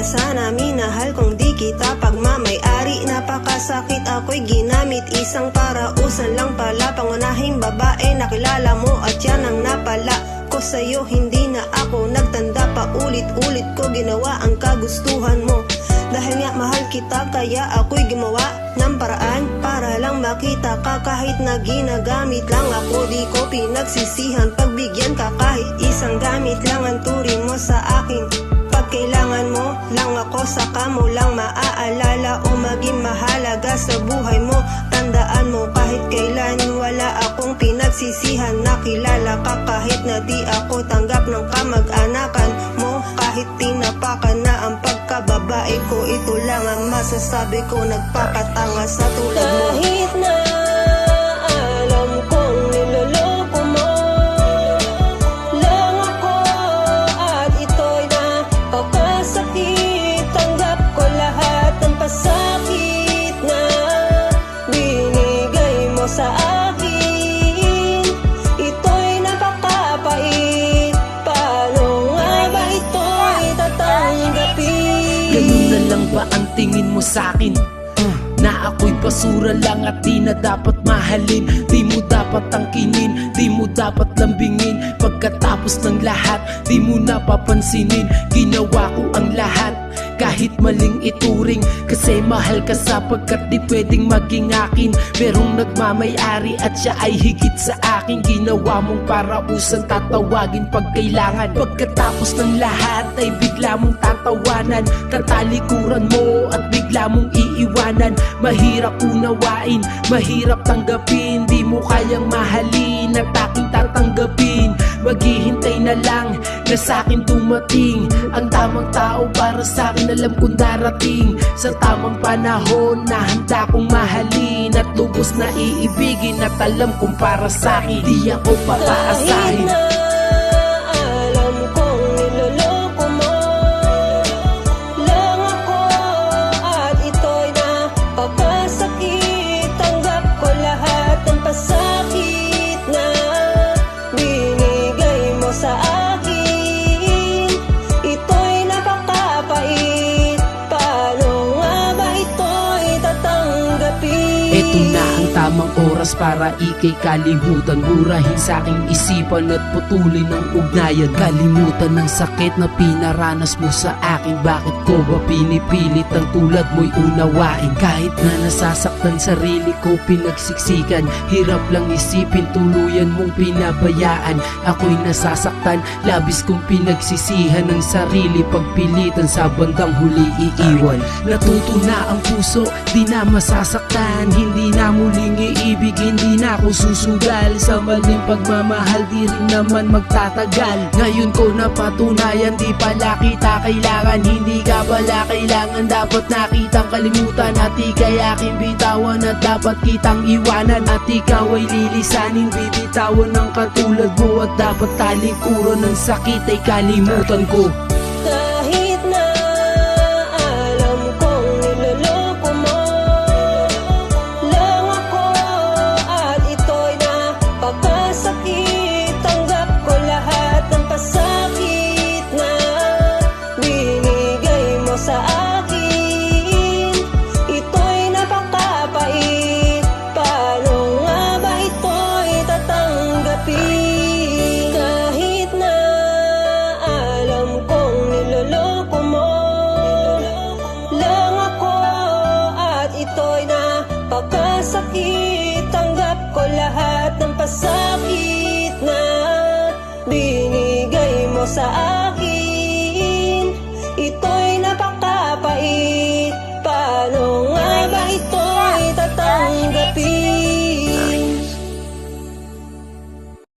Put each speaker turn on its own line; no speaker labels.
sana minahal kung di kita pagmamay-ari. Napakasakit, ako'y ginamit, isang parausan lang pala. Pangunahing babae nakilala mo at yan ang napala ko sa'yo. Hindi na ako nagtanda pa, ulit-ulit ko ginawa ang kagustuhan mo. Dahil nga mahal kita kaya ako'y gumawa ng paraan para lang makita ka. Kahit na ginagamit lang ako, di ko pinagsisihan. Pagbigyan ka kahit isang gamit lang ang turing mo sa akin. Pag kailangan mo lang ako, saka mo lang maaalala o maging mahalaga sa buhay mo. Tandaan mo kahit kailan wala akong pinagsisihan. Nakilala ka kahit na di ako tanggap ng kamag-anakan mo. Kahit tinapakan na ang pagkababae ko, ito lang ang masasabi ko, nagpapatanga sa tulad mo. Kahit na alam kong niloloko mo lang ako at ito'y napakasakit. Tanggap ko lahat ng pasakit na binigay mo sa akin. Ito'y napakapait, paano nga ba ito'y tatanggapin?
Ganun na lang ba ang tingin mo sa'kin? Na ako'y basura lang at di na dapat mahalin. Di mo dapat tangkinin, di mo dapat lambingin. Pagkatapos ng lahat, di mo napapansinin. Ginawa ko ang lahat, kahit maling ituring. Kasi mahal ka sapagkat di pwedeng maging akin. Merong nagmamay-ari at siya ay higit sa akin. Ginawa mong parausan, tatawagin pag kailangan. Pagkatapos ng lahat ay bigla mong tatawanan. Tatalikuran mo at bigla mong iiwanan. Mahirap unawain, mahirap tanggapin. Di mo kayang mahalin at aking tatanggapin. Maghihintay na lang na sa'kin dumating ang tamang tao para sa'kin. Alam kong darating sa tamang panahon na handa kong mahalin at lubos na iibigin. At alam kong para sa'kin di ako papaasahin.
Sa akin, ito'y napakapait, paano nga ba ito'y tatanggapin?
Ito na ang tamang oras para ika'y kalimutan. Burahin sa'king isipan at putulin ang ugnayan. Kalimutan ng sakit na pinaranas mo sa akin. Bakit ko ba pinipilit ang tulad mo'y unawain? Kahit na nasasaktan sarili ko pinagsiksikan, hirap lang isipin tuluyan mong pinabayaan. Ako'y nasasaktan, labis kong pinagsisihan ng sarili. Pagpilitan sa bandang huli iiwan. Natuto na ang puso, di na masasaktan. Hindi na muling iibig, hindi na ako susugal. Sa maling pagmamahal, di rin naman magtatagal. Ngayon ko napatunayan, di pala kita kailangan. Hindi ka pala kailangan, dapat nakitang kalimutan. At ika'y aking bitawan at dapat kitang iwanan. At ikaw ay lilisanin, bibitawan ng katulad mo. At dapat talikuran ng sakit ay kalimutan ko.
Kahit na alam kong niloloko mo lang ako at ito'y napakasakit. Tanggap ko lahat ng pasakit na binigay mo sa akin. Ito'y napakapait, paano nga ba ito'y tatanggapin? Kahit na alam kong niloloko mo lang ako at ito'y napakasakit. Tanggap ko lahat ng pasakit na binigay mo sa akin.